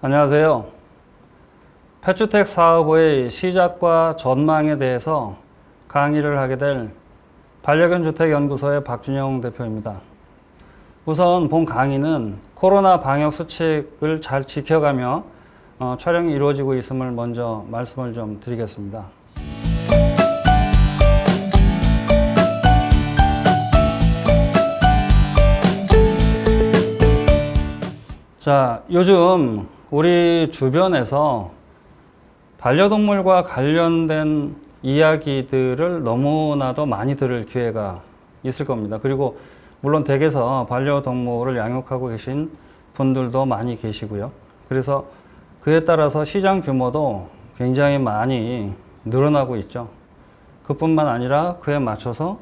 안녕하세요. 펫주택 사업의 시작과 전망에 대해서 강의를 하게 될 반려견 주택연구소의 박준영 대표입니다. 우선 본 강의는 코로나 방역 수칙을 잘 지켜가며 촬영이 이루어지고 있음을 먼저 말씀을 좀 드리겠습니다. 자, 요즘 우리 주변에서 반려동물과 관련된 이야기들을 너무나도 많이 들을 기회가 있을 겁니다. 그리고 물론 댁에서 반려동물을 양육하고 계신 분들도 많이 계시고요. 그래서 그에 따라서 시장 규모도 굉장히 많이 늘어나고 있죠. 그뿐만 아니라 그에 맞춰서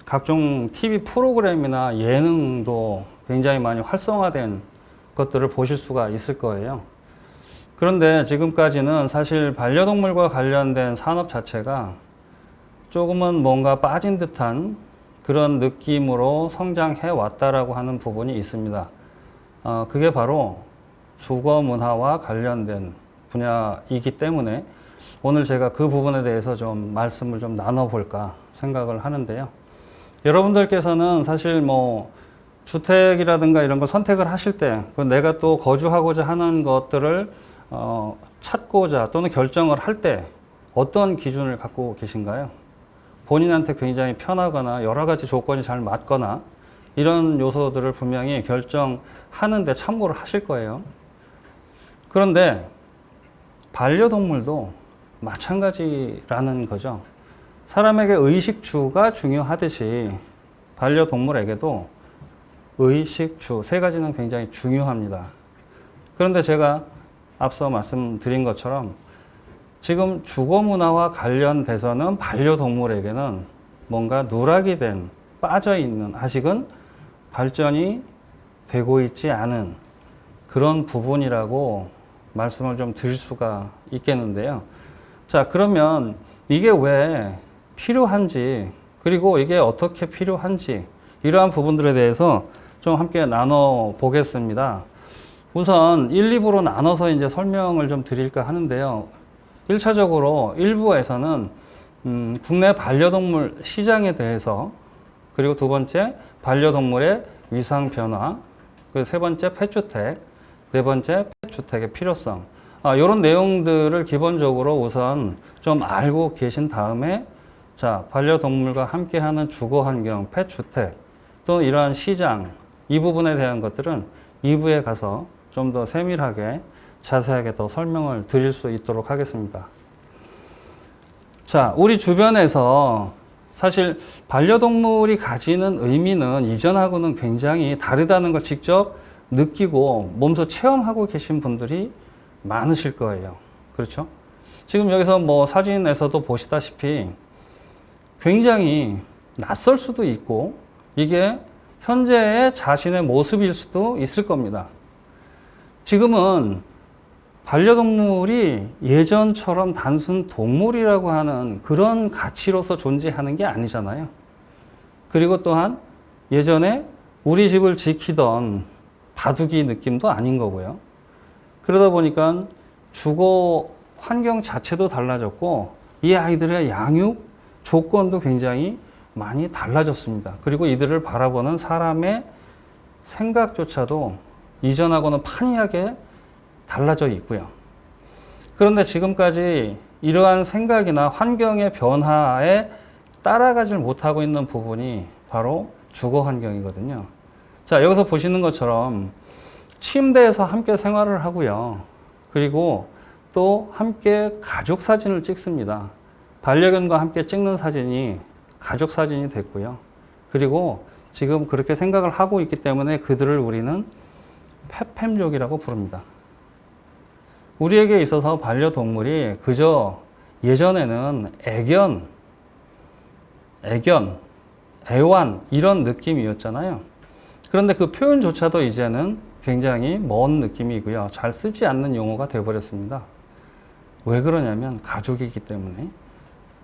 각종 TV 프로그램이나 예능도 굉장히 많이 활성화된 것들을 보실 수가 있을 거예요. 그런데 지금까지는 사실 반려동물과 관련된 산업 자체가 조금은 뭔가 빠진 듯한 그런 느낌으로 성장해 왔다라고 하는 부분이 있습니다. 그게 바로 주거 문화와 관련된 분야이기 때문에 오늘 제가 그 부분에 대해서 좀 말씀을 좀 나눠볼까 생각을 하는데요. 여러분들께서는 사실 주택이라든가 이런 걸 선택을 하실 때 내가 또 거주하고자 하는 것들을 찾고자 또는 결정을 할 때 어떤 기준을 갖고 계신가요? 본인한테 굉장히 편하거나 여러 가지 조건이 잘 맞거나 이런 요소들을 분명히 결정하는데 참고를 하실 거예요. 그런데 반려동물도 마찬가지라는 거죠. 사람에게 의식주가 중요하듯이 반려동물에게도 의식주 세 가지는 굉장히 중요합니다. 그런데 제가 앞서 말씀드린 것처럼 지금 주거 문화와 관련돼서는 반려동물에게는 뭔가 누락이 된 빠져 있는 아직은 발전이 되고 있지 않은 그런 부분이라고 말씀을 좀 드릴 수가 있겠는데요. 자, 그러면 이게 왜 필요한지 그리고 이게 어떻게 필요한지 이러한 부분들에 대해서 좀 함께 나눠 보겠습니다. 우선 1, 2부로 나눠서 이제 설명을 좀 드릴까 하는데요. 1차적으로 1부에서는 국내 반려동물 시장에 대해서 그리고 두 번째 반려동물의 위상 변화 그리고 세 번째 펫주택 네 번째 펫주택의 필요성 이런 내용들을 기본적으로 우선 좀 알고 계신 다음에 자, 반려동물과 함께하는 주거 환경, 펫주택 또 이러한 시장 이 부분에 대한 것들은 2부에 가서 좀 더 세밀하게 자세하게 더 설명을 드릴 수 있도록 하겠습니다. 자, 우리 주변에서 사실 반려동물이 가지는 의미는 이전하고는 굉장히 다르다는 걸 직접 느끼고 몸소 체험하고 계신 분들이 많으실 거예요. 그렇죠? 지금 여기서 사진에서도 보시다시피 굉장히 낯설 수도 있고 이게 현재의 자신의 모습일 수도 있을 겁니다. 지금은 반려동물이 예전처럼 단순 동물이라고 하는 그런 가치로서 존재하는 게 아니잖아요. 그리고 또한 예전에 우리 집을 지키던 바둑이 느낌도 아닌 거고요. 그러다 보니까 주거 환경 자체도 달라졌고 이 아이들의 양육 조건도 굉장히 많이 달라졌습니다. 그리고 이들을 바라보는 사람의 생각조차도 이전하고는 판이하게 달라져 있고요. 그런데 지금까지 이러한 생각이나 환경의 변화에 따라가질 못하고 있는 부분이 바로 주거 환경이거든요. 자, 여기서 보시는 것처럼 침대에서 함께 생활을 하고요. 그리고 또 함께 가족 사진을 찍습니다. 반려견과 함께 찍는 사진이 가족 사진이 됐고요. 그리고 지금 그렇게 생각을 하고 있기 때문에 그들을 우리는 펫팸족이라고 부릅니다. 우리에게 있어서 반려동물이 그저 예전에는 애완 이런 느낌이었잖아요. 그런데 그 표현조차도 이제는 굉장히 먼 느낌이고요. 잘 쓰지 않는 용어가 되어버렸습니다. 왜 그러냐면 가족이기 때문에.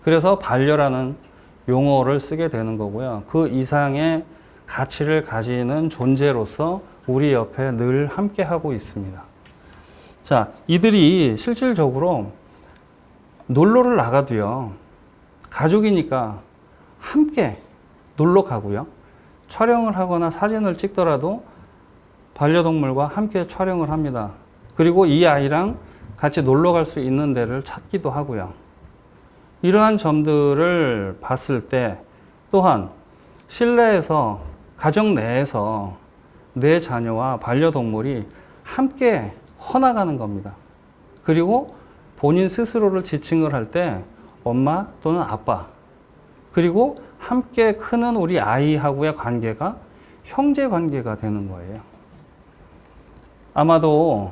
그래서 반려라는 용어를 쓰게 되는 거고요. 그 이상의 가치를 가지는 존재로서 우리 옆에 늘 함께 하고 있습니다. 자, 이들이 실질적으로 놀러를 나가도요, 가족이니까 함께 놀러 가고요, 촬영을 하거나 사진을 찍더라도 반려동물과 함께 촬영을 합니다. 그리고 이 아이랑 같이 놀러 갈 수 있는 데를 찾기도 하고요. 이러한 점들을 봤을 때 또한 실내에서, 가정 내에서 내 자녀와 반려동물이 함께 커나가는 겁니다. 그리고 본인 스스로를 지칭을 할 때 엄마 또는 아빠, 그리고 함께 크는 우리 아이하고의 관계가 형제 관계가 되는 거예요. 아마도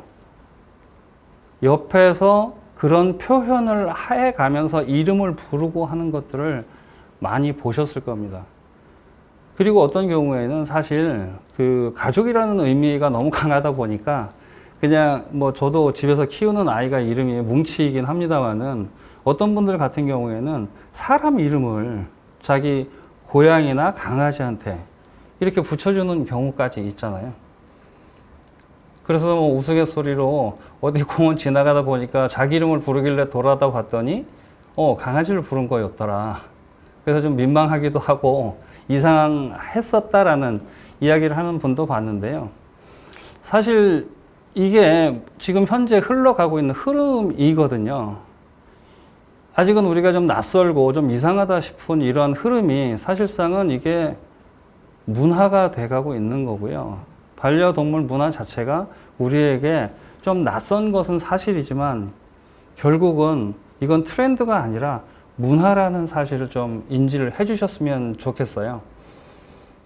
옆에서 그런 표현을 해가면서 이름을 부르고 하는 것들을 많이 보셨을 겁니다. 그리고 어떤 경우에는 사실 그 가족이라는 의미가 너무 강하다 보니까 그냥 뭐 저도 집에서 키우는 아이가 이름이 뭉치이긴 합니다만은 어떤 분들 같은 경우에는 사람 이름을 자기 고양이나 강아지한테 이렇게 붙여주는 경우까지 있잖아요. 그래서 뭐 우스갯소리로 어디 공원 지나가다 보니까 자기 이름을 부르길래 돌아다 봤더니 강아지를 부른 거였더라. 그래서 좀 민망하기도 하고 이상했었다라는 이야기를 하는 분도 봤는데요. 사실 이게 지금 현재 흘러가고 있는 흐름이거든요. 아직은 우리가 좀 낯설고 좀 이상하다 싶은 이러한 흐름이 사실상은 이게 문화가 돼가고 있는 거고요. 반려동물 문화 자체가 우리에게 좀 낯선 것은 사실이지만 결국은 이건 트렌드가 아니라 문화라는 사실을 좀 인지를 해주셨으면 좋겠어요.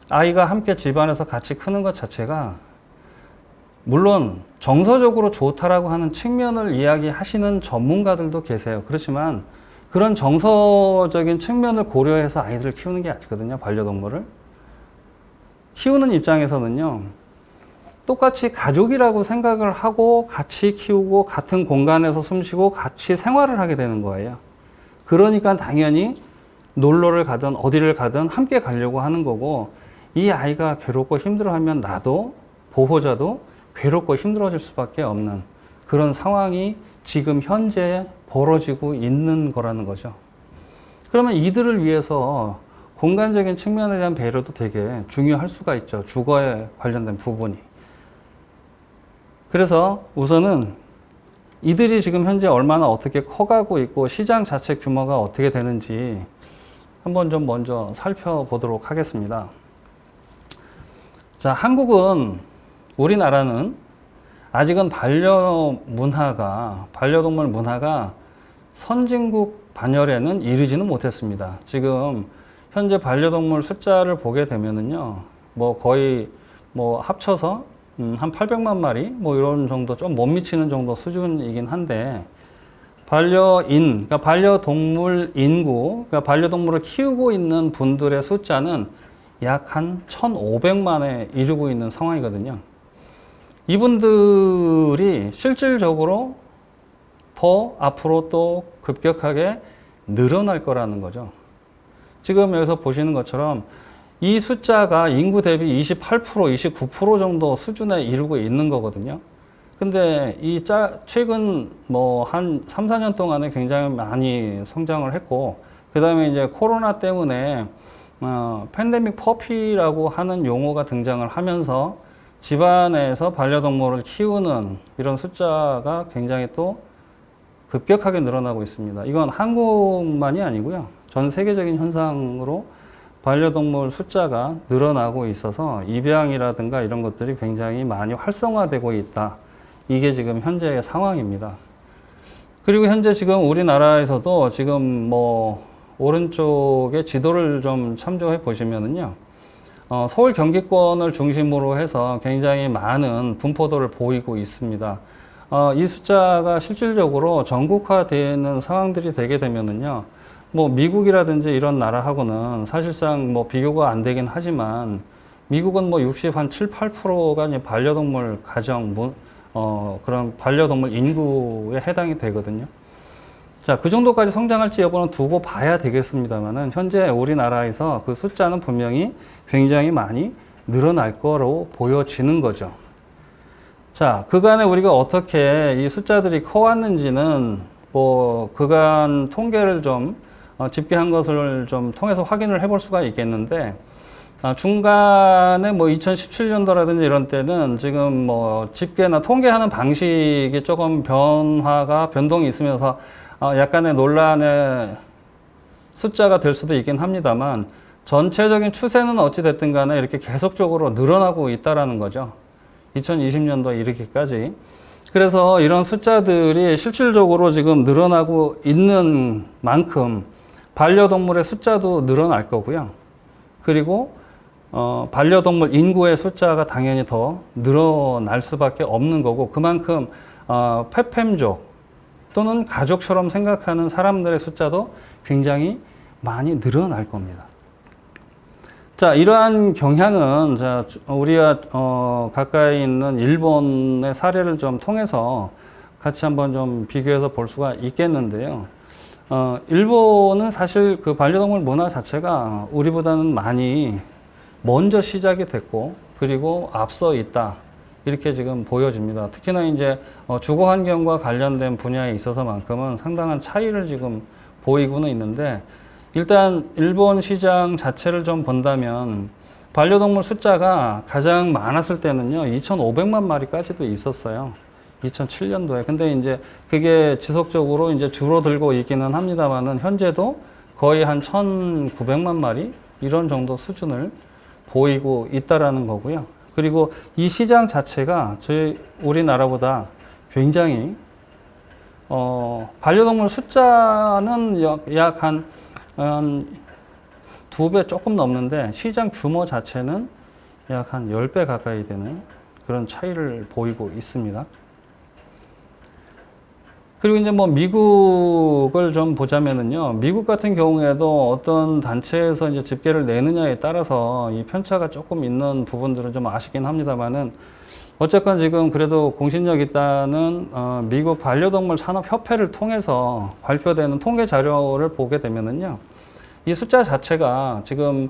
아이가 함께 집안에서 같이 크는 것 자체가 물론 정서적으로 좋다라고 하는 측면을 이야기하시는 전문가들도 계세요. 그렇지만 그런 정서적인 측면을 고려해서 아이들을 키우는 게 아니거든요. 반려동물을 키우는 입장에서는요, 똑같이 가족이라고 생각을 하고 같이 키우고 같은 공간에서 숨쉬고 같이 생활을 하게 되는 거예요. 그러니까 당연히 놀러를 가든 어디를 가든 함께 가려고 하는 거고, 이 아이가 괴롭고 힘들어하면 나도 보호자도 괴롭고 힘들어질 수밖에 없는 그런 상황이 지금 현재 벌어지고 있는 거라는 거죠. 그러면 이들을 위해서 공간적인 측면에 대한 배려도 되게 중요할 수가 있죠. 주거에 관련된 부분이. 그래서 우선은 이들이 지금 현재 얼마나 어떻게 커가고 있고 시장 자체 규모가 어떻게 되는지 한번 좀 먼저 살펴보도록 하겠습니다. 자, 우리나라는 아직은 반려동물 문화가 선진국 반열에는 이르지는 못했습니다. 지금 현재 반려동물 숫자를 보게 되면은요, 뭐 거의 뭐 합쳐서 한 800만 마리 뭐 이런 정도, 좀 못 미치는 정도 수준이긴 한데, 그러니까 반려동물 인구, 그러니까 반려동물을 키우고 있는 분들의 숫자는 약 한 1,500만에 이르고 있는 상황이거든요. 이분들이 실질적으로 더 앞으로 또 급격하게 늘어날 거라는 거죠. 지금 여기서 보시는 것처럼 이 숫자가 인구 대비 28%, 29% 정도 수준에 이르고 있는 거거든요. 근데 최근 뭐 한 3, 4년 동안에 굉장히 많이 성장을 했고, 그 다음에 이제 코로나 때문에 팬데믹 퍼피라고 하는 용어가 등장을 하면서 집안에서 반려동물을 키우는 이런 숫자가 굉장히 또 급격하게 늘어나고 있습니다. 이건 한국만이 아니고요. 전 세계적인 현상으로 반려동물 숫자가 늘어나고 있어서 입양이라든가 이런 것들이 굉장히 많이 활성화되고 있다. 이게 지금 현재의 상황입니다. 그리고 현재 지금 우리나라에서도 지금 뭐 오른쪽에 지도를 좀 참조해 보시면은요, 서울 경기권을 중심으로 해서 굉장히 많은 분포도를 보이고 있습니다. 이 숫자가 실질적으로 전국화되는 상황들이 되게 되면은요, 뭐 미국이라든지 이런 나라하고는 사실상 뭐 비교가 안 되긴 하지만, 미국은 뭐 7, 8%가 반려동물 그런 반려동물 인구에 해당이 되거든요. 자, 그 정도까지 성장할지 여부는 두고 봐야 되겠습니다만은, 현재 우리나라에서 그 숫자는 분명히 굉장히 많이 늘어날 거로 보여지는 거죠. 자, 그간에 우리가 어떻게 이 숫자들이 커왔는지는 뭐 그간 통계를 좀 집계한 것을 좀 통해서 확인을 해볼 수가 있겠는데, 중간에 뭐 2017년도라든지 이런 때는 지금 뭐 집계나 통계하는 방식이 조금 변동이 있으면서 약간의 논란의 숫자가 될 수도 있긴 합니다만, 전체적인 추세는 어찌됐든 간에 이렇게 계속적으로 늘어나고 있다라는 거죠. 2020년도에 이르기까지. 그래서 이런 숫자들이 실질적으로 지금 늘어나고 있는 만큼 반려동물의 숫자도 늘어날 거고요. 그리고 반려동물 인구의 숫자가 당연히 더 늘어날 수밖에 없는 거고, 그만큼 페팸족 또는 가족처럼 생각하는 사람들의 숫자도 굉장히 많이 늘어날 겁니다. 자, 이러한 경향은 우리가 가까이 있는 일본의 사례를 좀 통해서 같이 한번 좀 비교해서 볼 수가 있겠는데요. 일본은 사실 그 반려동물 문화 자체가 우리보다는 많이 먼저 시작이 됐고, 그리고 앞서 있다, 이렇게 지금 보여집니다. 특히나 이제 주거 환경과 관련된 분야에 있어서만큼은 상당한 차이를 지금 보이고는 있는데, 일단 일본 시장 자체를 좀 본다면 반려동물 숫자가 가장 많았을 때는요 2,500만 마리까지도 있었어요. 2007년도에. 근데 이제 그게 지속적으로 이제 줄어들고 있기는 합니다만은, 현재도 거의 한 1,900만 마리 이런 정도 수준을 보이고 있다라는 거고요. 그리고 이 시장 자체가 우리나라보다 굉장히 반려동물 숫자는 약 한 2배 조금 넘는데, 시장 규모 자체는 약 한 10배 가까이 되는 그런 차이를 보이고 있습니다. 그리고 이제 뭐 미국을 좀 보자면은요, 미국 같은 경우에도 어떤 단체에서 이제 집계를 내느냐에 따라서 이 편차가 조금 있는 부분들은 좀 아쉽긴 합니다만은, 어쨌건 지금 그래도 공신력 있다는 미국 반려동물 산업협회를 통해서 발표되는 통계 자료를 보게 되면은요, 이 숫자 자체가 지금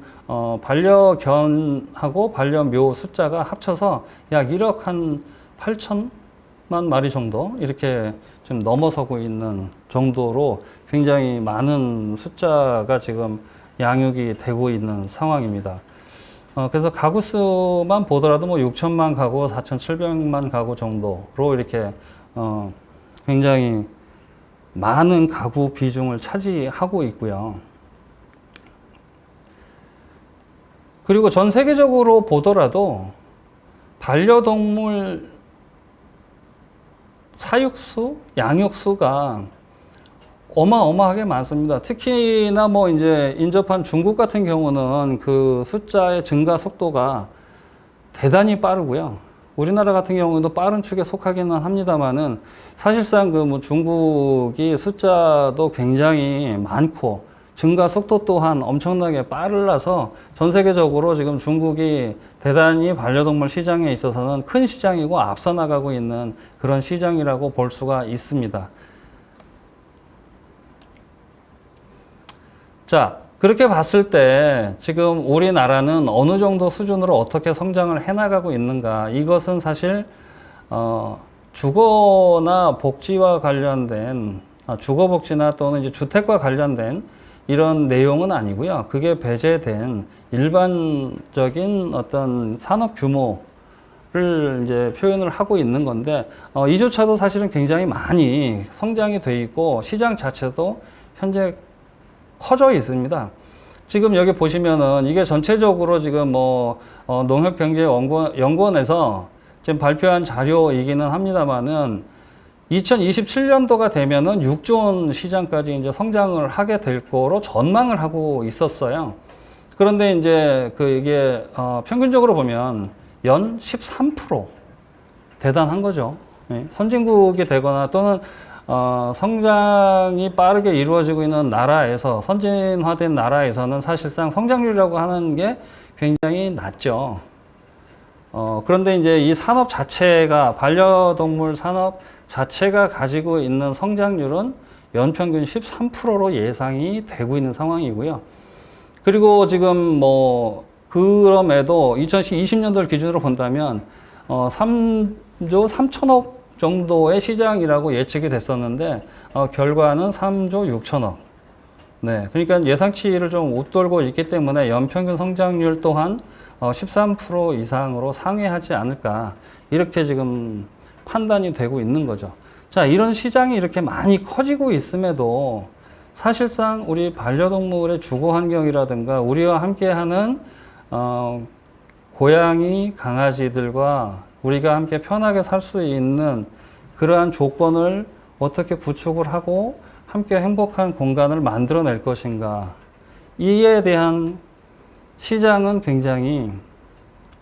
반려견하고 반려묘 숫자가 합쳐서 약 1억 한 8천만 마리 정도 이렇게 좀 넘어서고 있는 정도로 굉장히 많은 숫자가 지금 양육이 되고 있는 상황입니다. 그래서 가구 수만 보더라도 뭐 6천만 가구, 4,700만 가구 정도로 이렇게 굉장히 많은 가구 비중을 차지하고 있고요. 그리고 전 세계적으로 보더라도 반려동물 사육수, 양육수가 어마어마하게 많습니다. 특히나 뭐 이제 인접한 중국 같은 경우는 그 숫자의 증가 속도가 대단히 빠르고요. 우리나라 같은 경우도 빠른 축에 속하기는 합니다만은, 사실상 그 뭐 중국이 숫자도 굉장히 많고 증가 속도 또한 엄청나게 빨라서 전 세계적으로 지금 중국이 대단히 반려동물 시장에 있어서는 큰 시장이고 앞서 나가고 있는 그런 시장이라고 볼 수가 있습니다. 자, 그렇게 봤을 때 지금 우리나라는 어느 정도 수준으로 어떻게 성장을 해나가고 있는가, 이것은 사실 주거나 복지와 관련된 주거복지나 또는 이제 주택과 관련된 이런 내용은 아니고요. 그게 배제된 일반적인 어떤 산업 규모를 이제 표현을 하고 있는 건데, 이조차도 사실은 굉장히 많이 성장이 돼 있고 시장 자체도 현재 커져 있습니다. 지금 여기 보시면은 이게 전체적으로 지금 뭐 농협경제연구원에서 지금 발표한 자료이기는 합니다만은, 2027년도가 되면은 6조 원 시장까지 이제 성장을 하게 될 거로 전망을 하고 있었어요. 그런데 이제 이게 평균적으로 보면 연 13% 대단한 거죠. 네. 선진국이 되거나 또는 성장이 빠르게 이루어지고 있는 나라에서, 선진화된 나라에서는 사실상 성장률이라고 하는 게 굉장히 낮죠. 그런데 이제 이 산업 자체가, 반려동물 산업 자체가 가지고 있는 성장률은 연평균 13%로 예상이 되고 있는 상황이고요. 그리고 지금 뭐, 그럼에도 2020년도를 기준으로 본다면, 3천억 정도의 시장이라고 예측이 됐었는데 결과는 3조 6천억. 네, 그러니까 예상치를 좀 웃돌고 있기 때문에 연평균 성장률 또한 13% 이상으로 상회하지 않을까 이렇게 지금 판단이 되고 있는 거죠. 자, 이런 시장이 이렇게 많이 커지고 있음에도 사실상 우리 반려동물의 주거 환경이라든가 우리와 함께하는 고양이, 강아지들과 우리가 함께 편하게 살 수 있는 그러한 조건을 어떻게 구축을 하고 함께 행복한 공간을 만들어낼 것인가. 이에 대한 시장은 굉장히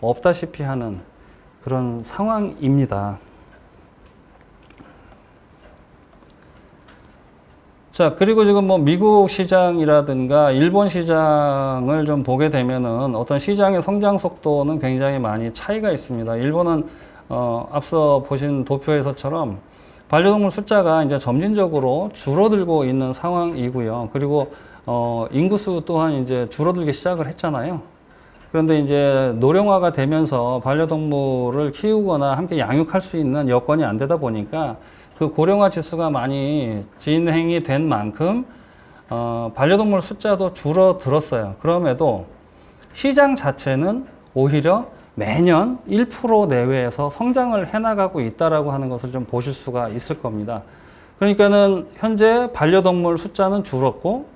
없다시피 하는 그런 상황입니다. 자, 그리고 지금 뭐 미국 시장이라든가 일본 시장을 좀 보게 되면은 어떤 시장의 성장 속도는 굉장히 많이 차이가 있습니다. 일본은 앞서 보신 도표에서처럼 반려동물 숫자가 이제 점진적으로 줄어들고 있는 상황이고요. 그리고 인구수 또한 이제 줄어들기 시작을 했잖아요. 그런데 이제 노령화가 되면서 반려동물을 키우거나 함께 양육할 수 있는 여건이 안 되다 보니까 그 고령화 지수가 많이 진행이 된 만큼 반려동물 숫자도 줄어들었어요. 그럼에도 시장 자체는 오히려 매년 1% 내외에서 성장을 해나가고 있다라고 하는 것을 좀 보실 수가 있을 겁니다. 그러니까는 현재 반려동물 숫자는 줄었고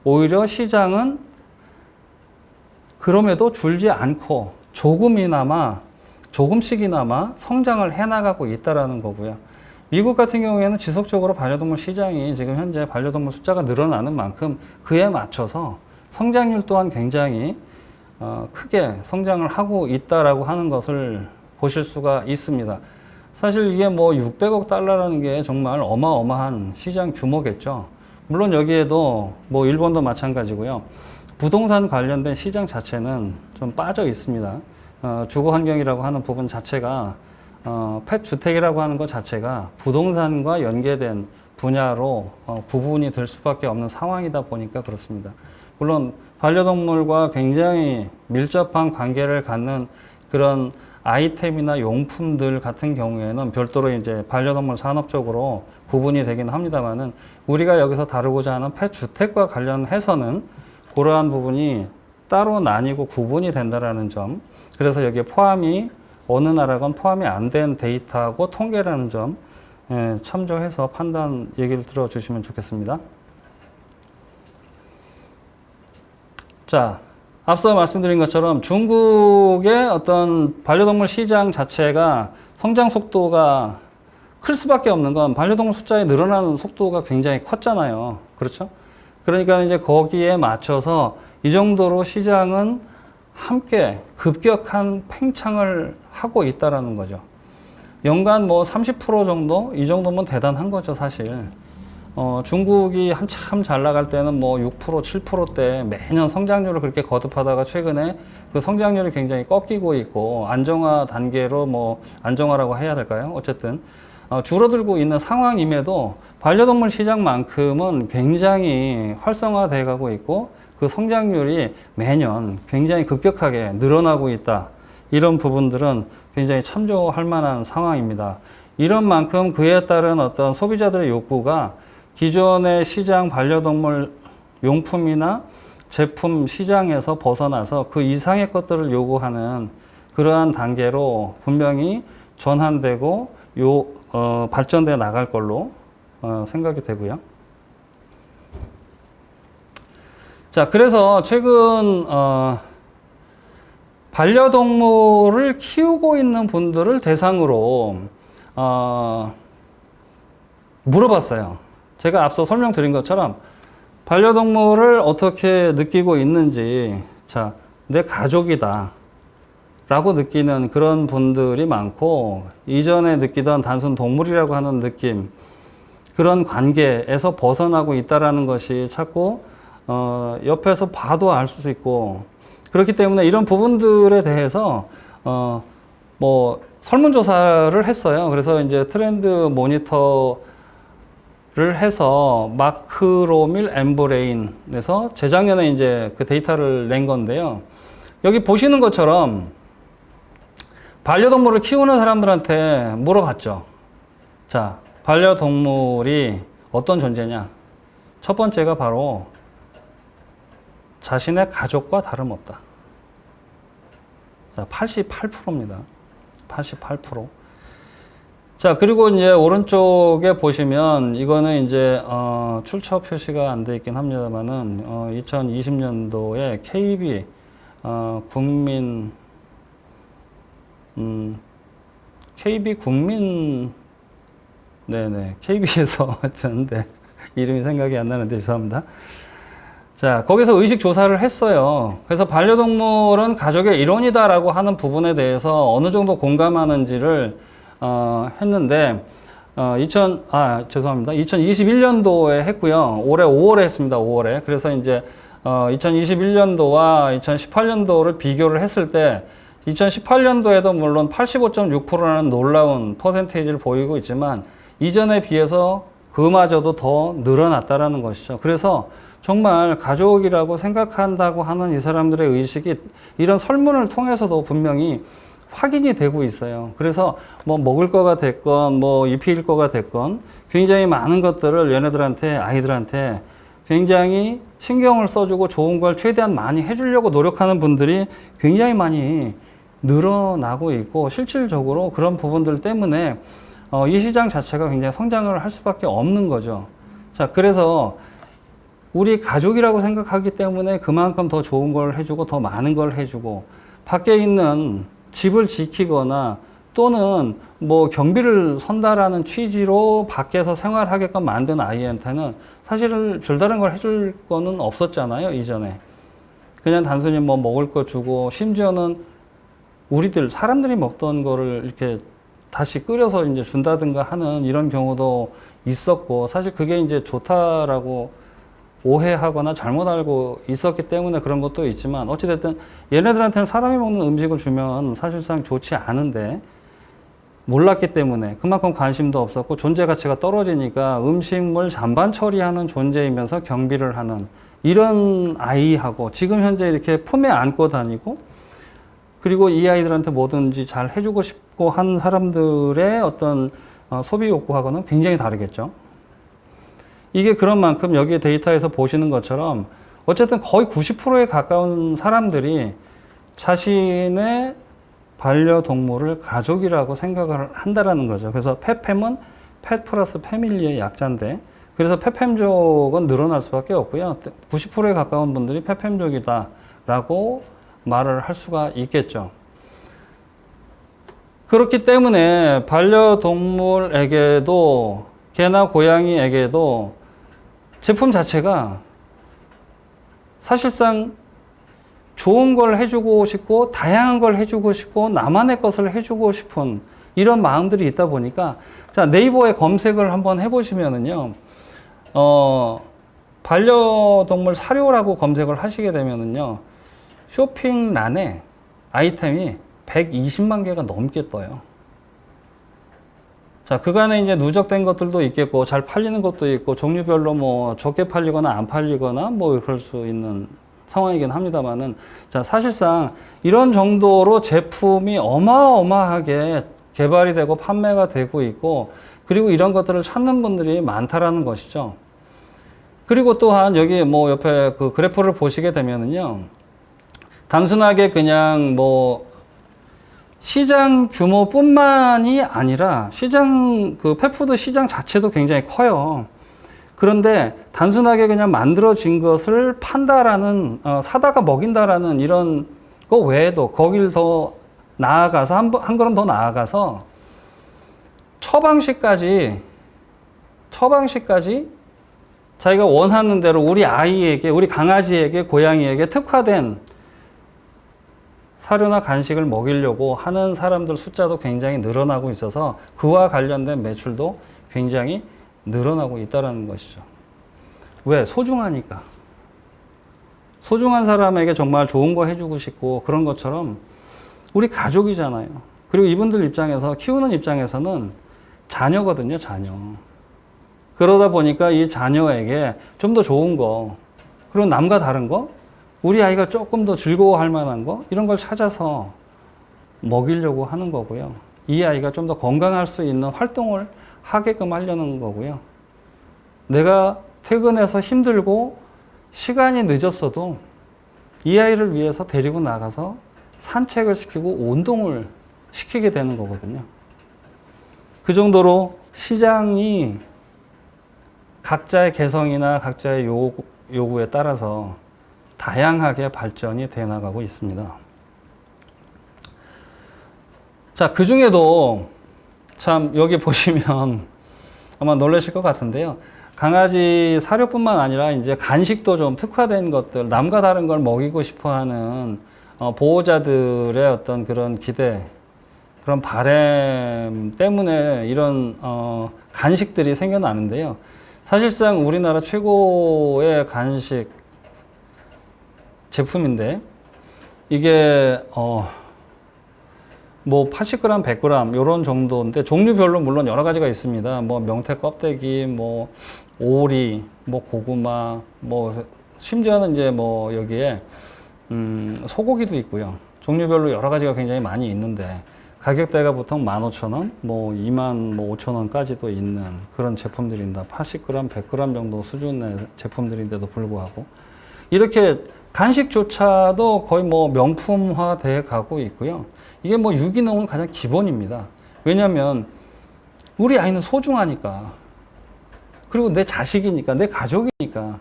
오히려 시장은 그럼에도 줄지 않고 조금씩이나마 성장을 해나가고 있다라는 거고요. 미국 같은 경우에는 지속적으로 반려동물 시장이 지금 현재 반려동물 숫자가 늘어나는 만큼 그에 맞춰서 성장률 또한 굉장히 크게 성장을 하고 있다라고 하는 것을 보실 수가 있습니다. 사실 이게 뭐 600억 달러라는 게 정말 어마어마한 시장 규모겠죠. 물론 여기에도 뭐 일본도 마찬가지고요. 부동산 관련된 시장 자체는 좀 빠져 있습니다. 주거 환경이라고 하는 부분 자체가 펫 주택이라고 하는 것 자체가 부동산과 연계된 분야로 부분이 될 수밖에 없는 상황이다 보니까 그렇습니다. 물론 반려동물과 굉장히 밀접한 관계를 갖는 그런 아이템이나 용품들 같은 경우에는 별도로 이제 반려동물 산업적으로 구분이 되긴 합니다만은 우리가 여기서 다루고자 하는 펫 주택과 관련해서는 그러한 부분이 따로 나뉘고 구분이 된다라는 점. 그래서 여기에 포함이 어느 나라건 포함이 안 된 데이터하고 통계라는 점 참조해서 판단 얘기를 들어주시면 좋겠습니다. 자, 앞서 말씀드린 것처럼 중국의 어떤 반려동물 시장 자체가 성장 속도가 클 수밖에 없는 건 반려동물 숫자에 늘어나는 속도가 굉장히 컸잖아요. 그렇죠? 그러니까 이제 거기에 맞춰서 이 정도로 시장은 함께 급격한 팽창을 하고 있다라는 거죠. 연간 뭐 30% 정도? 이 정도면 대단한 거죠, 사실. 중국이 한참 잘 나갈 때는 뭐 6%, 7%대 매년 성장률을 그렇게 거듭하다가 최근에 그 성장률이 굉장히 꺾이고 있고 안정화 단계로 뭐 안정화라고 해야 될까요? 어쨌든 줄어들고 있는 상황임에도 반려동물 시장만큼은 굉장히 활성화돼 가고 있고 그 성장률이 매년 굉장히 급격하게 늘어나고 있다. 이런 부분들은 굉장히 참조할 만한 상황입니다. 이런 만큼 그에 따른 어떤 소비자들의 욕구가 기존의 시장 반려동물 용품이나 제품 시장에서 벗어나서 그 이상의 것들을 요구하는 그러한 단계로 분명히 전환되고 발전돼 나갈 걸로 생각이 되고요. 자, 그래서 최근 반려동물을 키우고 있는 분들을 대상으로 물어봤어요. 제가 앞서 설명드린 것처럼 반려동물을 어떻게 느끼고 있는지, 자, 내 가족이다 라고 느끼는 그런 분들이 많고, 이전에 느끼던 단순 동물이라고 하는 느낌, 그런 관계에서 벗어나고 있다라는 것이 자꾸 옆에서 봐도 알 수 있고, 그렇기 때문에 이런 부분들에 대해서 뭐 설문조사를 했어요. 그래서 이제 트렌드 모니터를 해서 마크로밀 엠브레인에서 재작년에 이제 그 데이터를 낸 건데요. 여기 보시는 것처럼 반려동물을 키우는 사람들한테 물어봤죠. 자, 반려동물이 어떤 존재냐? 첫 번째가 바로 자신의 가족과 다름없다. 자, 88%입니다. 88%. 자, 그리고 이제 오른쪽에 보시면 이거는 이제 출처 표시가 안 돼 있긴 합니다만은 2020년도에 KB 국민 KB 국민 네네 KB에서 하여튼 이름이 생각이 안 나는데 죄송합니다. 자, 거기서 의식 조사를 했어요. 그래서 반려동물은 가족의 일원이다라고 하는 부분에 대해서 어느 정도 공감하는지를 했는데 죄송합니다. 2021년도에 했고요. 올해 5월에 했습니다. 5월에. 그래서 이제 2021년도와 2018년도를 비교를 했을 때 2018년도에도 물론 85.6%라는 놀라운 퍼센테이지를 보이고 있지만 이전에 비해서 그마저도 더 늘어났다라는 것이죠. 그래서 정말 가족이라고 생각한다고 하는 이 사람들의 의식이 이런 설문을 통해서도 분명히 확인이 되고 있어요. 그래서 뭐 먹을 거가 됐건 뭐 입힐 거가 됐건 굉장히 많은 것들을 얘네들한테 아이들한테 굉장히 신경을 써주고 좋은 걸 최대한 많이 해주려고 노력하는 분들이 굉장히 많이 늘어나고 있고 실질적으로 그런 부분들 때문에 이 시장 자체가 굉장히 성장을 할 수밖에 없는 거죠. 자, 그래서 우리 가족이라고 생각하기 때문에 그만큼 더 좋은 걸 해주고 더 많은 걸 해주고 밖에 있는 집을 지키거나 또는 뭐 경비를 선다라는 취지로 밖에서 생활하게끔 만든 아이한테는 사실은 별다른 걸 해줄 거는 없었잖아요, 이전에. 그냥 단순히 뭐 먹을 거 주고 심지어는 우리들 사람들이 먹던 거를 이렇게 다시 끓여서 이제 준다든가 하는 이런 경우도 있었고 사실 그게 이제 좋다라고 오해하거나 잘못 알고 있었기 때문에 그런 것도 있지만 어찌됐든 얘네들한테는 사람이 먹는 음식을 주면 사실상 좋지 않은데 몰랐기 때문에 그만큼 관심도 없었고 존재 가치가 떨어지니까 음식물 잔반 처리하는 존재이면서 경비를 하는 이런 아이하고 지금 현재 이렇게 품에 안고 다니고 그리고 이 아이들한테 뭐든지 잘 해주고 싶고 한 사람들의 어떤 소비 욕구하고는 굉장히 다르겠죠. 이게 그런 만큼 여기 데이터에서 보시는 것처럼 어쨌든 거의 90%에 가까운 사람들이 자신의 반려동물을 가족이라고 생각을 한다라는 거죠. 그래서 페팸은 펫 플러스 패밀리의 약자인데 그래서 페팸족은 늘어날 수밖에 없고요. 90%에 가까운 분들이 페팸족이다라고 말을 할 수가 있겠죠. 그렇기 때문에 반려동물에게도 개나 고양이에게도 제품 자체가 사실상 좋은 걸 해주고 싶고 다양한 걸 해주고 싶고 나만의 것을 해주고 싶은 이런 마음들이 있다 보니까 자 네이버에 검색을 한번 해보시면은요 반려동물 사료라고 검색을 하시게 되면은요 쇼핑란에 아이템이 120만 개가 넘게 떠요. 자, 그간에 이제 누적된 것들도 있겠고, 잘 팔리는 것도 있고, 종류별로 뭐 적게 팔리거나 안 팔리거나 뭐 그럴 수 있는 상황이긴 합니다만은, 자, 사실상 이런 정도로 제품이 어마어마하게 개발이 되고 판매가 되고 있고, 그리고 이런 것들을 찾는 분들이 많다라는 것이죠. 그리고 또한 여기 뭐 옆에 그 그래프를 보시게 되면은요, 단순하게 그냥 뭐 시장 규모뿐만이 아니라 시장 그 펫푸드 시장 자체도 굉장히 커요. 그런데 단순하게 그냥 만들어진 것을 판다라는 사다가 먹인다라는 이런 거 외에도 거길 더 나아가서 한 걸음 더 나아가서 처방식까지 자기가 원하는 대로 우리 아이에게 우리 강아지에게 고양이에게 특화된 사료나 간식을 먹이려고 하는 사람들 숫자도 굉장히 늘어나고 있어서 그와 관련된 매출도 굉장히 늘어나고 있다는 것이죠. 왜? 소중하니까. 소중한 사람에게 정말 좋은 거 해주고 싶고 그런 것처럼 우리 가족이잖아요. 그리고 이분들 입장에서 키우는 입장에서는 자녀거든요. 자녀. 그러다 보니까 이 자녀에게 좀 더 좋은 거 그리고 남과 다른 거 우리 아이가 조금 더 즐거워할 만한 거 이런 걸 찾아서 먹이려고 하는 거고요. 이 아이가 좀 더 건강할 수 있는 활동을 하게끔 하려는 거고요. 내가 퇴근해서 힘들고 시간이 늦었어도 이 아이를 위해서 데리고 나가서 산책을 시키고 운동을 시키게 되는 거거든요. 그 정도로 시장이 각자의 개성이나 각자의 요구에 따라서 다양하게 발전이 돼 나가고 있습니다. 자, 그 중에도 참 여기 보시면 아마 놀라실 것 같은데요. 강아지 사료뿐만 아니라 이제 간식도 좀 특화된 것들, 남과 다른 걸 먹이고 싶어 하는 보호자들의 어떤 그런 기대, 그런 바람 때문에 이런 간식들이 생겨나는데요. 사실상 우리나라 최고의 간식 제품인데 이게 뭐 80g, 100g 이런 정도인데 종류별로 물론 여러 가지가 있습니다. 뭐 명태 껍데기, 뭐 오리, 뭐 고구마, 뭐 심지어는 이제 뭐 여기에 소고기도 있고요. 종류별로 여러 가지가 굉장히 많이 있는데 가격대가 보통 15,000원, 뭐 25,000원까지도 있는 그런 제품들입니다. 80g, 100g 정도 수준의 제품들인데도 불구하고 이렇게 간식조차도 거의 뭐 명품화 돼 가고 있고요. 이게 뭐 유기농은 가장 기본입니다. 왜냐하면 우리 아이는 소중하니까, 그리고 내 자식이니까, 내 가족이니까.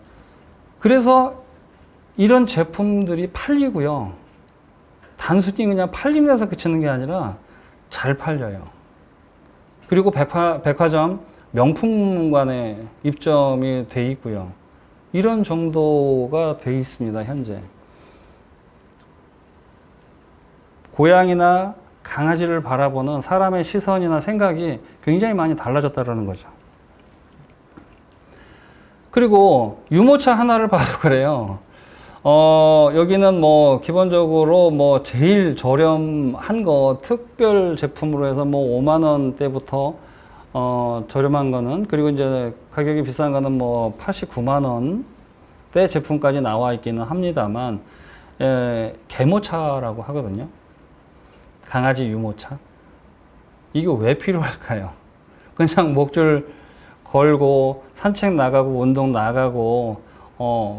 그래서 이런 제품들이 팔리고요. 단순히 그냥 팔림에서 그치는 게 아니라 잘 팔려요. 그리고 백화점 명품관에 입점이 돼 있고요. 이런 정도가 돼 있습니다, 현재. 고양이나 강아지를 바라보는 사람의 시선이나 생각이 굉장히 많이 달라졌다는 거죠. 그리고 유모차 하나를 봐도 그래요. 여기는 뭐 기본적으로 뭐 제일 저렴한 거 특별 제품으로 해서 뭐 5만 원대부터 저렴한 거는, 그리고 이제 가격이 비싼 거는 뭐 89만 원대 제품까지 나와 있기는 합니다만, 개모차라고 하거든요. 강아지 유모차. 이게 왜 필요할까요? 그냥 목줄 걸고 산책 나가고 운동 나가고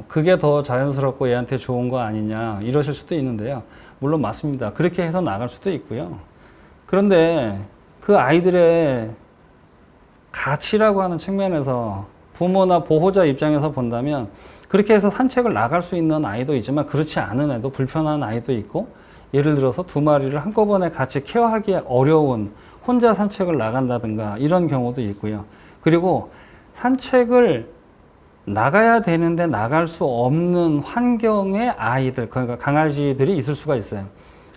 그게 더 자연스럽고 얘한테 좋은 거 아니냐 이러실 수도 있는데요. 물론 맞습니다. 그렇게 해서 나갈 수도 있고요. 그런데 그 아이들의 가치라고 하는 측면에서 부모나 보호자 입장에서 본다면 그렇게 해서 산책을 나갈 수 있는 아이도 있지만 그렇지 않은 애도, 불편한 아이도 있고, 예를 들어서 두 마리를 한꺼번에 같이 케어하기 어려운 혼자 산책을 나간다든가 이런 경우도 있고요. 그리고 산책을 나가야 되는데 나갈 수 없는 환경의 아이들, 그러니까 강아지들이 있을 수가 있어요.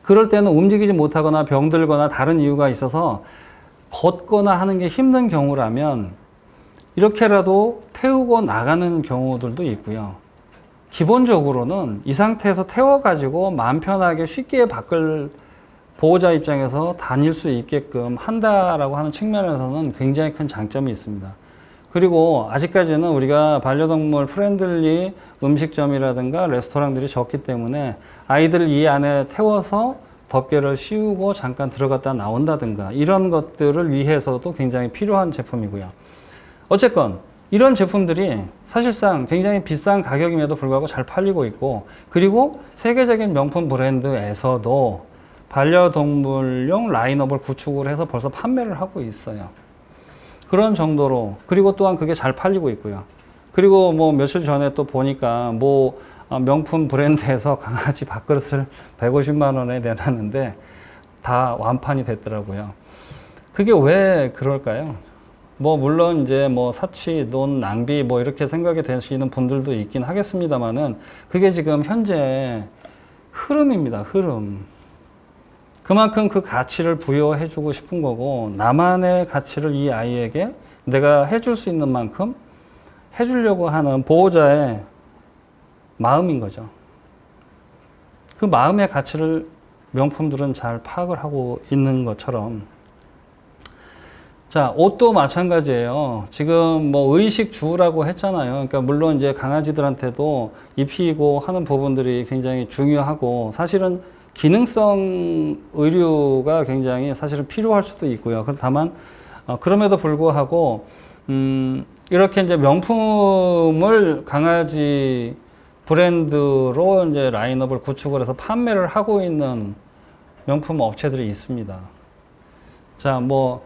그럴 때는 움직이지 못하거나 병들거나 다른 이유가 있어서 걷거나 하는 게 힘든 경우라면 이렇게라도 태우고 나가는 경우들도 있고요. 기본적으로는 이 상태에서 태워가지고 마음 편하게 쉽게 밖을 보호자 입장에서 다닐 수 있게끔 한다라고 하는 측면에서는 굉장히 큰 장점이 있습니다. 그리고 아직까지는 우리가 반려동물 프렌들리 음식점이라든가 레스토랑들이 적기 때문에 아이들을 이 안에 태워서 덮개를 씌우고 잠깐 들어갔다 나온다든가 이런 것들을 위해서도 굉장히 필요한 제품이고요. 어쨌건 이런 제품들이 사실상 굉장히 비싼 가격임에도 불구하고 잘 팔리고 있고, 그리고 세계적인 명품 브랜드에서도 반려동물용 라인업을 구축을 해서 벌써 판매를 하고 있어요. 그런 정도로. 그리고 또한 그게 잘 팔리고 있고요. 그리고 뭐 며칠 전에 또 보니까 뭐 명품 브랜드에서 강아지 밥그릇을 150만 원에 내놨는데 다 완판이 됐더라고요. 그게 왜 그럴까요? 뭐 물론 이제 뭐 사치, 돈 낭비 뭐 이렇게 생각이 되시는 분들도 있긴 하겠습니다만은 그게 지금 현재 흐름입니다. 흐름. 그만큼 그 가치를 부여해 주고 싶은 거고, 나만의 가치를 이 아이에게 내가 해줄 수 있는 만큼 해주려고 하는 보호자의 마음인 거죠. 그 마음의 가치를 명품들은 잘 파악을 하고 있는 것처럼, 자, 옷도 마찬가지예요. 지금 뭐 의식주라고 했잖아요. 그러니까 물론 이제 강아지들한테도 입히고 하는 부분들이 굉장히 중요하고, 사실은 기능성 의류가 굉장히 사실은 필요할 수도 있고요. 다만 그럼에도 불구하고 이렇게 이제 명품을 강아지 브랜드로 이제 라인업을 구축을 해서 판매를 하고 있는 명품 업체들이 있습니다. 자, 뭐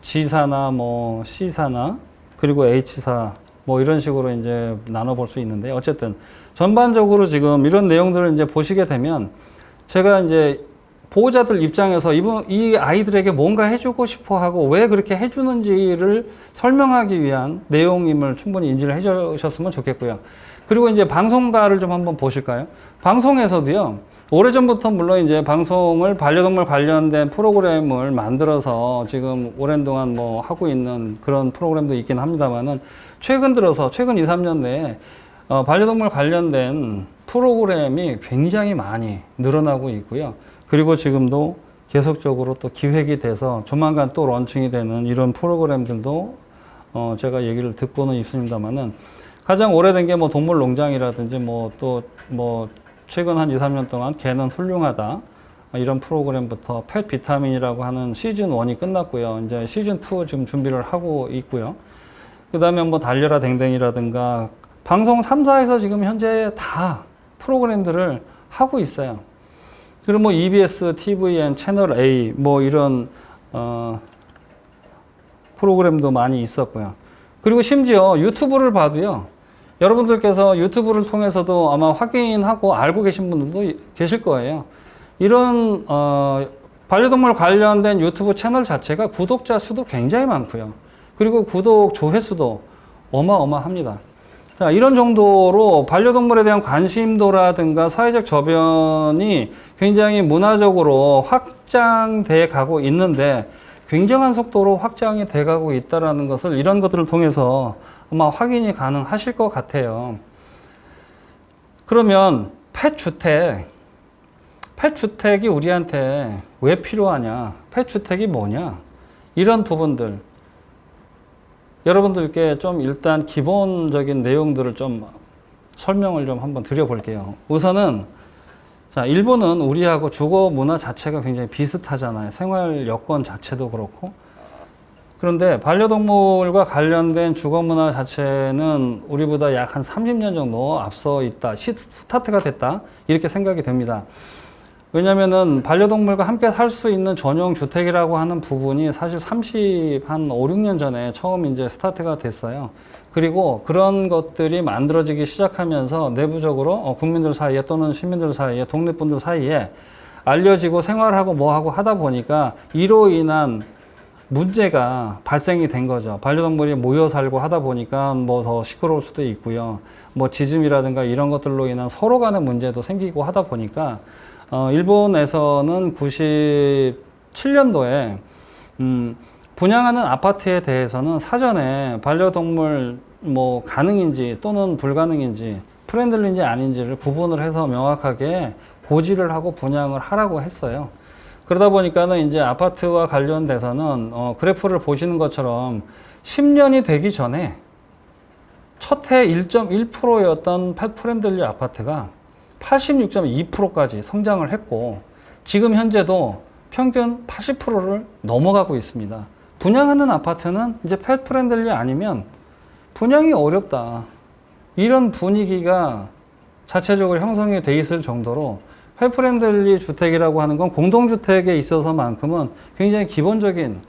G사나 뭐 C사나 그리고 H사 뭐 이런 식으로 이제 나눠볼 수 있는데, 어쨌든 전반적으로 지금 이런 내용들을 이제 보시게 되면 제가 이제 보호자들 입장에서 이 아이들에게 뭔가 해주고 싶어 하고 왜 그렇게 해주는지를 설명하기 위한 내용임을 충분히 인지를 해주셨으면 좋겠고요. 그리고 이제 방송가를 좀 한번 보실까요? 방송에서도요, 오래전부터 물론 이제 방송을 반려동물 관련된 프로그램을 만들어서 지금 오랜 동안 뭐 하고 있는 그런 프로그램도 있긴 합니다만은, 최근 들어서 최근 2, 3년 내에 반려동물 관련된 프로그램이 굉장히 많이 늘어나고 있고요. 그리고 지금도 계속적으로 또 기획이 돼서 조만간 또 런칭이 되는 이런 프로그램들도 제가 얘기를 듣고는 있습니다만은, 가장 오래된 게 뭐 동물농장이라든지 뭐 또 뭐 최근 한 2, 3년 동안 개는 훌륭하다 이런 프로그램부터 펫 비타민이라고 하는 시즌 1이 끝났고요. 이제 시즌 2 지금 준비를 하고 있고요. 그 다음에 뭐 달려라 댕댕이라든가 방송 3, 4에서 지금 현재 다 프로그램들을 하고 있어요. 그리고 뭐 EBS, TVN, 채널 A 뭐 이런 프로그램도 많이 있었고요. 그리고 심지어 유튜브를 봐도요, 여러분들께서 유튜브를 통해서도 아마 확인하고 알고 계신 분들도 계실 거예요. 이런 반려동물 관련된 유튜브 채널 자체가 구독자 수도 굉장히 많고요. 그리고 구독 조회수도 어마어마합니다. 자, 이런 정도로 반려동물에 대한 관심도라든가 사회적 저변이 굉장히 문화적으로 확장돼 가고 있는데, 굉장한 속도로 확장이 돼 가고 있다는 것을 이런 것들을 통해서 아마 확인이 가능하실 것 같아요. 그러면 펫주택이 우리한테 왜 필요하냐? 펫주택이 뭐냐? 이런 부분들 여러분들께 좀 일단 기본적인 내용들을 좀 설명을 좀 한번 드려볼게요. 우선은 자, 일본은 우리하고 주거 문화 자체가 굉장히 비슷하잖아요. 생활 여건 자체도 그렇고. 그런데 반려동물과 관련된 주거 문화 자체는 우리보다 약 한 30년 정도 앞서 있다, 스타트가 됐다, 이렇게 생각이 됩니다. 왜냐면은 반려동물과 함께 살 수 있는 전용 주택이라고 하는 부분이 사실 한 5, 6년 전에 처음 이제 스타트가 됐어요. 그리고 그런 것들이 만들어지기 시작하면서 내부적으로 국민들 사이에 또는 시민들 사이에 동네 분들 사이에 알려지고 생활하고 뭐하고 하다 보니까 이로 인한 문제가 발생이 된 거죠. 반려동물이 모여 살고 하다 보니까 뭐 더 시끄러울 수도 있고요. 뭐 짖음이라든가 이런 것들로 인한 서로 간의 문제도 생기고 하다 보니까 일본에서는 97년도에 분양하는 아파트에 대해서는 사전에 반려동물 뭐 가능인지 또는 불가능인지 프렌들리인지 아닌지를 구분을 해서 명확하게 고지를 하고 분양을 하라고 했어요. 그러다 보니까는 이제 아파트와 관련돼서는 그래프를 보시는 것처럼 10년이 되기 전에 첫 해 1.1%였던 펫 프렌들리 아파트가 86.2%까지 성장을 했고, 지금 현재도 평균 80%를 넘어가고 있습니다. 분양하는 아파트는 이제 펫 프렌들리 아니면 분양이 어렵다, 이런 분위기가 자체적으로 형성이 돼 있을 정도로 펫 프렌들리 주택이라고 하는 건 공동주택에 있어서만큼은 굉장히 기본적인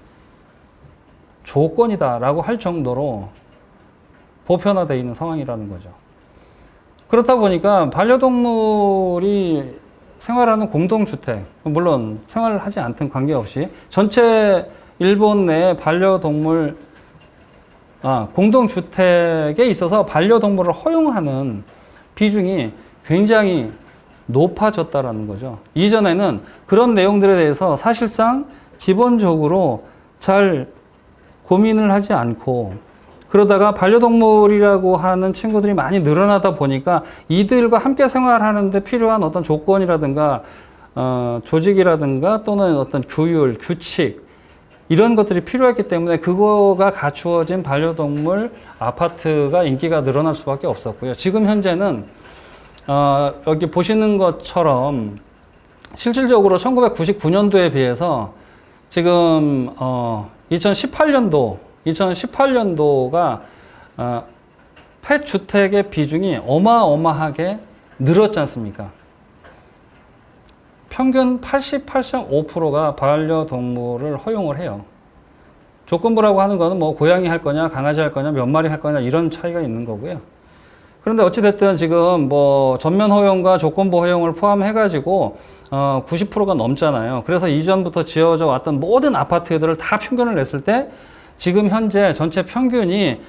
조건이다라고 할 정도로 보편화되어 있는 상황이라는 거죠. 그렇다 보니까 반려동물이 생활하는 공동주택, 물론 생활을 하지 않든 관계없이 전체 일본 내 반려동물 공동주택에 있어서 반려동물을 허용하는 비중이 굉장히 높아졌다라는 거죠. 이전에는 그런 내용들에 대해서 사실상 기본적으로 잘 고민을 하지 않고, 그러다가 반려동물이라고 하는 친구들이 많이 늘어나다 보니까 이들과 함께 생활하는데 필요한 어떤 조건이라든가 조직이라든가 또는 어떤 규율, 규칙, 이런 것들이 필요했기 때문에 그거가 갖추어진 반려동물 아파트가 인기가 늘어날 수밖에 없었고요. 지금 현재는 여기 보시는 것처럼 실질적으로 1999년도에 비해서 지금 2018년도가 폐주택의 비중이 어마어마하게 늘었지 않습니까? 평균 88.5%가 반려동물을 허용을 해요. 조건부라고 하는 거는 뭐 고양이 할 거냐, 강아지 할 거냐, 몇 마리 할 거냐 이런 차이가 있는 거고요. 그런데 어찌됐든 지금 뭐 전면 허용과 조건부 허용을 포함해가지고 90%가 넘잖아요. 그래서 이전부터 지어져 왔던 모든 아파트들을 다 평균을 냈을 때 지금 현재 전체 평균이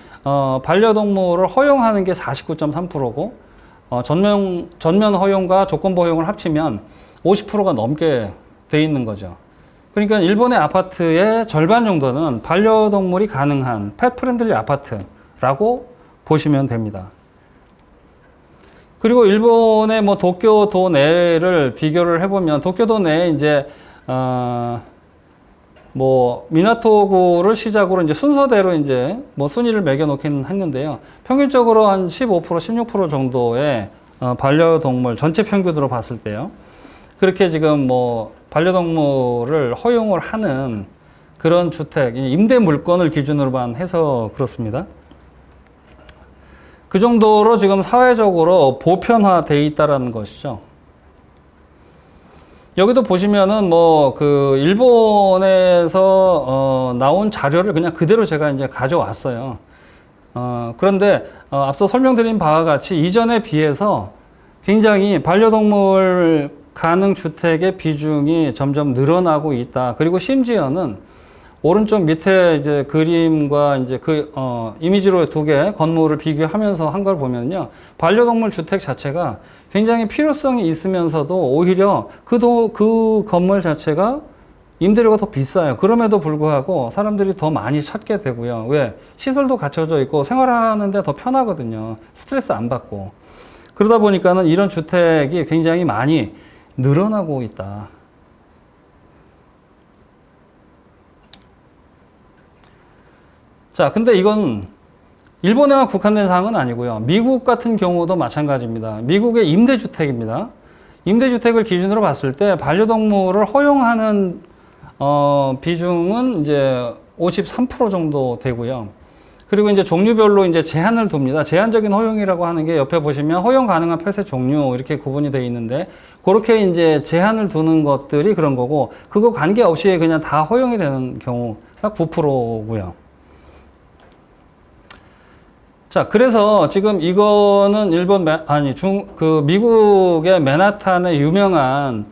반려동물을 허용하는 게 49.3%고 전면 허용과 조건부 허용을 합치면 50%가 넘게 돼 있는 거죠. 그러니까 일본의 아파트의 절반 정도는 반려동물이 가능한 펫 프렌들리 아파트라고 보시면 됩니다. 그리고 일본의 뭐 도쿄도 내를 비교를 해보면 도쿄도 내에 이제 뭐 미나토구를 시작으로 이제 순서대로 이제 뭐 순위를 매겨 놓긴 했는데요. 평균적으로 한 15%, 16% 정도의 반려동물 전체 평균으로 봤을 때요. 그렇게 지금 뭐 반려동물을 허용을 하는 그런 주택, 임대 물건을 기준으로만 해서 그렇습니다. 그 정도로 지금 사회적으로 보편화되어 있다라는 것이죠. 여기도 보시면은 뭐 그 일본에서 나온 자료를 그냥 그대로 제가 이제 가져왔어요. 그런데 앞서 설명드린 바와 같이 이전에 비해서 굉장히 반려동물 가능 주택의 비중이 점점 늘어나고 있다. 그리고 심지어는 오른쪽 밑에 이제 그림과 이제 이미지로 두 개 건물을 비교하면서 한 걸 보면요. 반려동물 주택 자체가 굉장히 필요성이 있으면서도 오히려 그 건물 자체가 임대료가 더 비싸요. 그럼에도 불구하고 사람들이 더 많이 찾게 되고요. 왜? 시설도 갖춰져 있고 생활하는데 더 편하거든요. 스트레스 안 받고. 그러다 보니까는 이런 주택이 굉장히 많이 늘어나고 있다. 자, 근데 이건 일본에만 국한된 사항은 아니고요. 미국 같은 경우도 마찬가지입니다. 미국의 임대주택입니다. 임대주택을 기준으로 봤을 때 반려동물을 허용하는 비중은 이제 53% 정도 되고요. 그리고 이제 종류별로 이제 제한을 둡니다. 제한적인 허용이라고 하는 게 옆에 보시면 허용 가능한 펫의 종류 이렇게 구분이 되어 있는데 그렇게 이제 제한을 두는 것들이 그런 거고 그거 관계없이 그냥 다 허용이 되는 경우가 9%고요. 자, 그래서 지금 이거는 미국의 맨하탄의 유명한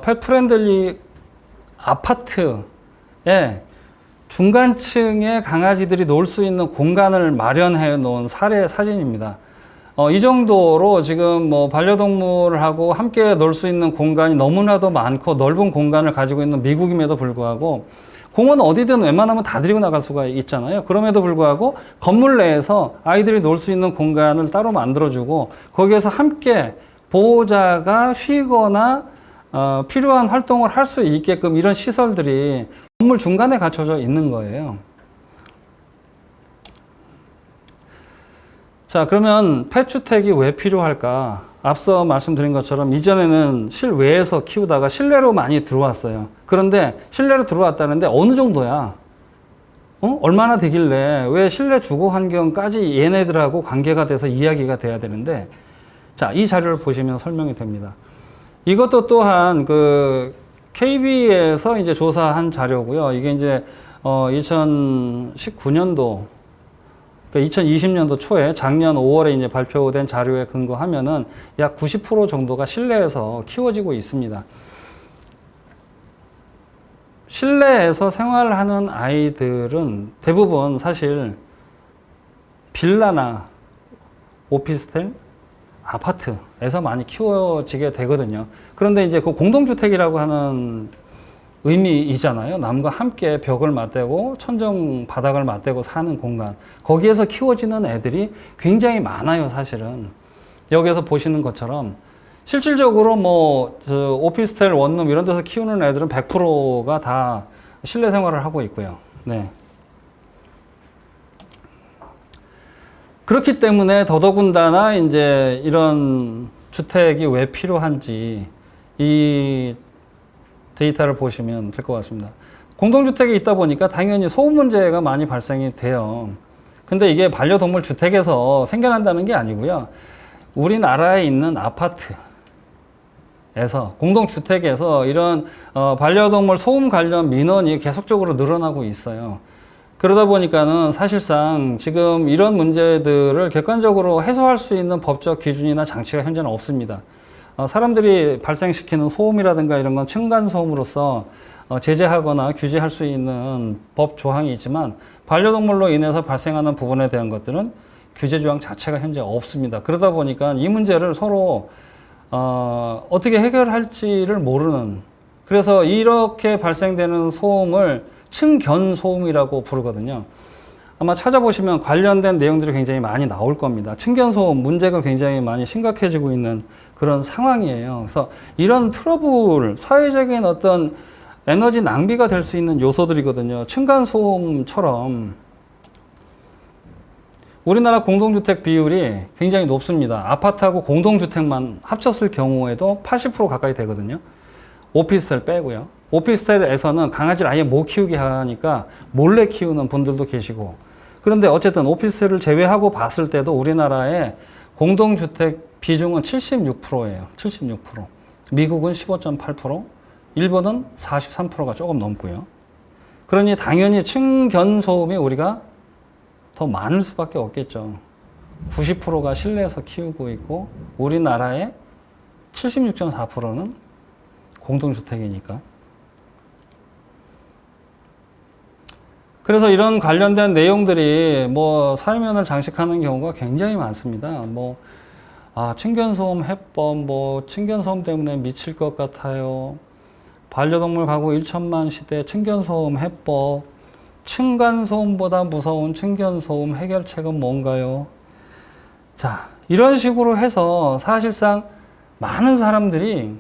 펫 프렌들리 아파트에 중간층에 강아지들이 놀 수 있는 공간을 마련해 놓은 사례 사진입니다. 이 정도로 지금 뭐 반려동물하고 함께 놀 수 있는 공간이 너무나도 많고 넓은 공간을 가지고 있는 미국임에도 불구하고 공원 어디든 웬만하면 다 데리고 나갈 수가 있잖아요. 그럼에도 불구하고 건물 내에서 아이들이 놀 수 있는 공간을 따로 만들어주고 거기에서 함께 보호자가 쉬거나 필요한 활동을 할 수 있게끔 이런 시설들이 건물 중간에 갖춰져 있는 거예요. 자, 그러면 펫주택이 왜 필요할까? 앞서 말씀드린 것처럼 이전에는 실외에서 키우다가 실내로 많이 들어왔어요. 그런데 실내로 들어왔다는데 어느 정도야? 얼마나 되길래 왜 실내 주거 환경까지 얘네들하고 관계가 돼서 이야기가 돼야 되는데 자, 이 자료를 보시면 설명이 됩니다. 이것도 또한 KB에서 이제 조사한 자료고요. 이게 이제 2019년도 그러니까 2020년도 초에 작년 5월에 이제 발표된 자료에 근거하면은 약 90% 정도가 실내에서 키워지고 있습니다. 실내에서 생활하는 아이들은 대부분 사실 빌라나 오피스텔, 아파트에서 많이 키워지게 되거든요. 그런데 이제 그 공동주택이라고 하는 의미이잖아요. 남과 함께 벽을 맞대고 천정 바닥을 맞대고 사는 공간. 거기에서 키워지는 애들이 굉장히 많아요, 사실은. 여기에서 보시는 것처럼 실질적으로 뭐 오피스텔, 원룸 이런 데서 키우는 애들은 100%가 다 실내 생활을 하고 있고요. 네. 그렇기 때문에 더더군다나 이제 이런 주택이 왜 필요한지 이 데이터를 보시면 될 것 같습니다. 공동주택에 있다 보니까 당연히 소음 문제가 많이 발생이 돼요. 근데 이게 반려동물 주택에서 생겨난다는 게 아니고요. 우리나라에 있는 아파트에서, 공동주택에서 이런 반려동물 소음 관련 민원이 계속적으로 늘어나고 있어요. 그러다 보니까는 사실상 지금 이런 문제들을 객관적으로 해소할 수 있는 법적 기준이나 장치가 현재는 없습니다. 사람들이 발생시키는 소음이라든가 이런 건 층간소음으로서 제재하거나 규제할 수 있는 법 조항이 있지만 반려동물로 인해서 발생하는 부분에 대한 것들은 규제 조항 자체가 현재 없습니다. 그러다 보니까 이 문제를 서로 어떻게 해결할지를 모르는, 그래서 이렇게 발생되는 소음을 층견소음이라고 부르거든요. 아마 찾아보시면 관련된 내용들이 굉장히 많이 나올 겁니다. 층견소음 문제가 굉장히 많이 심각해지고 있는 그런 상황이에요. 그래서 이런 트러블, 사회적인 어떤 에너지 낭비가 될 수 있는 요소들이거든요. 층간소음처럼 우리나라 공동주택 비율이 굉장히 높습니다. 아파트하고 공동주택만 합쳤을 경우에도 80% 가까이 되거든요. 오피스텔 빼고요. 오피스텔에서는 강아지를 아예 못 키우게 하니까 몰래 키우는 분들도 계시고, 그런데 어쨌든 오피스텔을 제외하고 봤을 때도 우리나라의 공동주택 비중은 76%예요. 76%. 미국은 15.8%, 일본은 43%가 조금 넘고요. 그러니 당연히 층견소음이 우리가 더 많을 수밖에 없겠죠. 90%가 실내에서 키우고 있고 우리나라의 76.4%는 공동주택이니까. 그래서 이런 관련된 내용들이 사회면을 장식하는 경우가 굉장히 많습니다. 층견소음 해법, 층견소음 때문에 미칠 것 같아요. 반려동물 가구 1천만 시대 층견소음 해법, 층간소음보다 무서운 층견소음 해결책은 뭔가요? 자, 이런 식으로 해서 사실상 많은 사람들이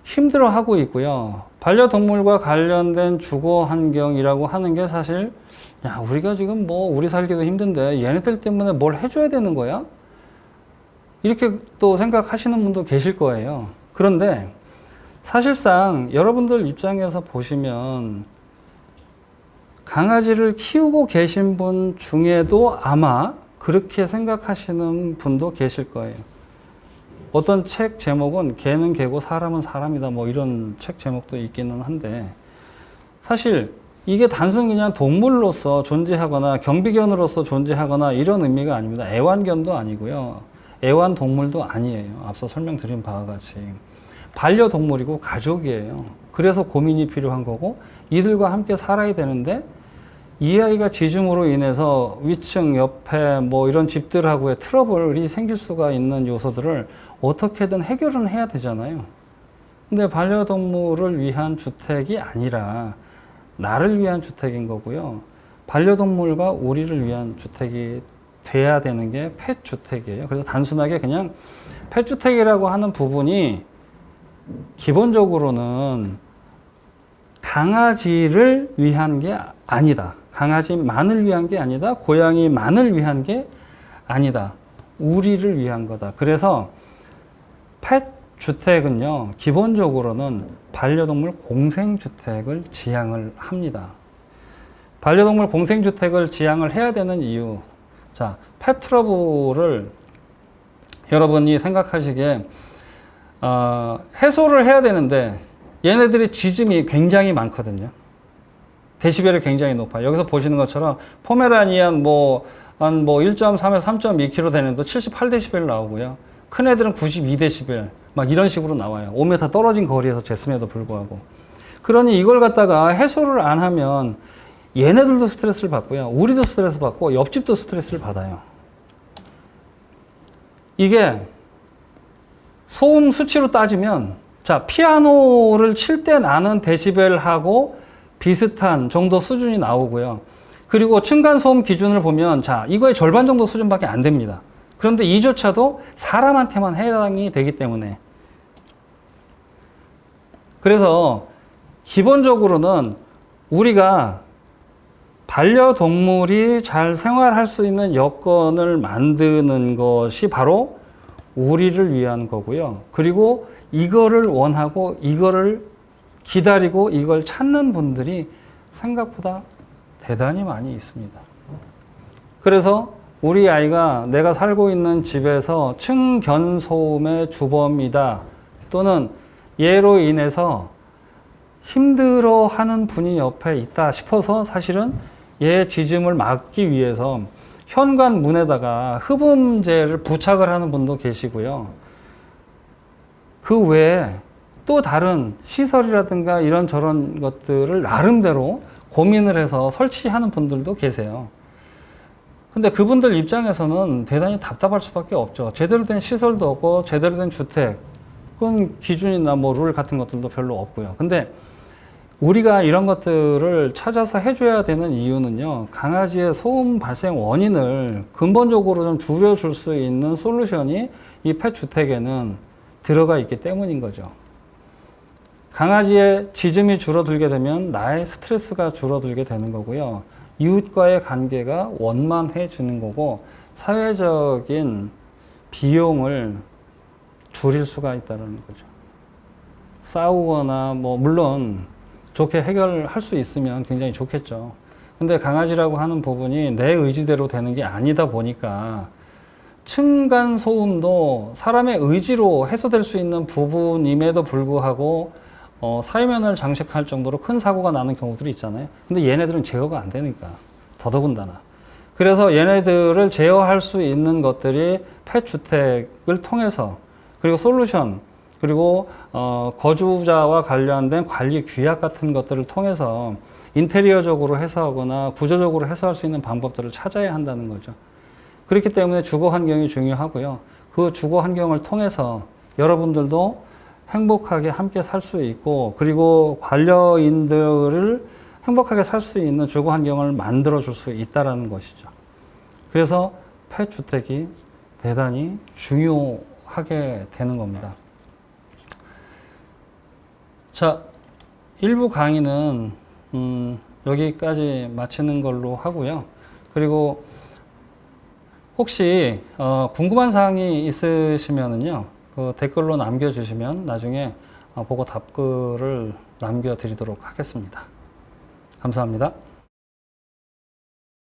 힘들어하고 있고요. 반려동물과 관련된 주거 환경이라고 하는 게 사실, 우리가 지금 우리 살기도 힘든데 얘네들 때문에 뭘 해줘야 되는 거야? 이렇게 또 생각하시는 분도 계실 거예요. 그런데 사실상 여러분들 입장에서 보시면 강아지를 키우고 계신 분 중에도 아마 그렇게 생각하시는 분도 계실 거예요. 어떤 책 제목은 개는 개고 사람은 사람이다, 이런 책 제목도 있기는 한데, 사실 이게 단순히 그냥 동물로서 존재하거나 경비견으로서 존재하거나 이런 의미가 아닙니다. 애완견도 아니고요. 애완동물도 아니에요. 앞서 설명드린 바와 같이 반려동물이고 가족이에요. 그래서 고민이 필요한 거고 이들과 함께 살아야 되는데, 이 아이가 지줌으로 인해서 위층 옆에 이런 집들하고의 트러블이 생길 수가 있는 요소들을 어떻게든 해결은 해야 되잖아요. 근데 반려동물을 위한 주택이 아니라 나를 위한 주택인 거고요. 반려동물과 우리를 위한 주택이 돼야 되는 게 펫주택이에요. 그래서 단순하게 그냥 펫주택이라고 하는 부분이 기본적으로는 강아지를 위한 게 아니다. 강아지만을 위한 게 아니다. 고양이만을 위한 게 아니다. 우리를 위한 거다. 그래서 펫주택은요, 기본적으로는 반려동물 공생주택을 지향을 합니다. 반려동물 공생주택을 지향을 해야 되는 이유. 자, 펫 트러블을 여러분이 생각하시기에 해소를 해야 되는데 얘네들이 짖음이 굉장히 많거든요. 데시벨이 굉장히 높아요. 여기서 보시는 것처럼 포메라니안 1.3에서 3.2kg 되는 도 78데시벨 나오고요. 큰 애들은 92데시벨 이런 식으로 나와요. 5m 떨어진 거리에서 쟀음에도 불구하고. 그러니 이걸 갖다가 해소를 안 하면 얘네들도 스트레스를 받고요. 우리도 스트레스 받고 옆집도 스트레스를 받아요. 이게 소음 수치로 따지면, 자, 피아노를 칠 때 나는 데시벨하고 비슷한 정도 수준이 나오고요. 그리고 층간소음 기준을 보면, 자, 이거의 절반 정도 수준밖에 안 됩니다. 그런데 이조차도 사람한테만 해당이 되기 때문에. 그래서 기본적으로는 우리가 반려동물이 잘 생활할 수 있는 여건을 만드는 것이 바로 우리를 위한 거고요. 그리고 이거를 원하고 이거를 기다리고 이걸 찾는 분들이 생각보다 대단히 많이 있습니다. 그래서 우리 아이가 내가 살고 있는 집에서 층견소음의 주범이다, 또는 얘로 인해서 힘들어하는 분이 옆에 있다 싶어서 사실은 얘 짖음을 막기 위해서 현관문에다가 흡음재를 부착을 하는 분도 계시고요. 그 외에 또 다른 시설이라든가 이런저런 것들을 나름대로 고민을 해서 설치하는 분들도 계세요. 근데 그분들 입장에서는 대단히 답답할 수밖에 없죠. 제대로 된 시설도 없고 제대로 된 주택, 그건 기준이나 뭐 룰 같은 것들도 별로 없고요. 근데 우리가 이런 것들을 찾아서 해줘야 되는 이유는요, 강아지의 소음 발생 원인을 근본적으로 좀 줄여줄 수 있는 솔루션이 이 펫주택에는 들어가 있기 때문인 거죠. 강아지의 짖음이 줄어들게 되면 나의 스트레스가 줄어들게 되는 거고요. 이웃과의 관계가 원만해지는 거고, 사회적인 비용을 줄일 수가 있다는 거죠. 싸우거나 뭐 물론 좋게 해결할 수 있으면 굉장히 좋겠죠. 근데 강아지라고 하는 부분이 내 의지대로 되는 게 아니다 보니까 층간 소음도 사람의 의지로 해소될 수 있는 부분임에도 불구하고 사회면을 장식할 정도로 큰 사고가 나는 경우들이 있잖아요. 근데 얘네들은 제어가 안 되니까 더더군다나. 그래서 얘네들을 제어할 수 있는 것들이 펫주택을 통해서, 그리고 솔루션, 그리고 거주자와 관련된 관리 규약 같은 것들을 통해서 인테리어적으로 해소하거나 구조적으로 해소할 수 있는 방법들을 찾아야 한다는 거죠. 그렇기 때문에 주거 환경이 중요하고요. 그 주거 환경을 통해서 여러분들도 행복하게 함께 살 수 있고, 그리고 반려인들을 행복하게 살 수 있는 주거 환경을 만들어 줄 수 있다는 것이죠. 그래서 펫주택이 대단히 중요하게 되는 겁니다. 자, 1부 강의는 여기까지 마치는 걸로 하고요. 그리고 혹시 궁금한 사항이 있으시면은요, 그 댓글로 남겨주시면 나중에 보고 답글을 남겨드리도록 하겠습니다. 감사합니다.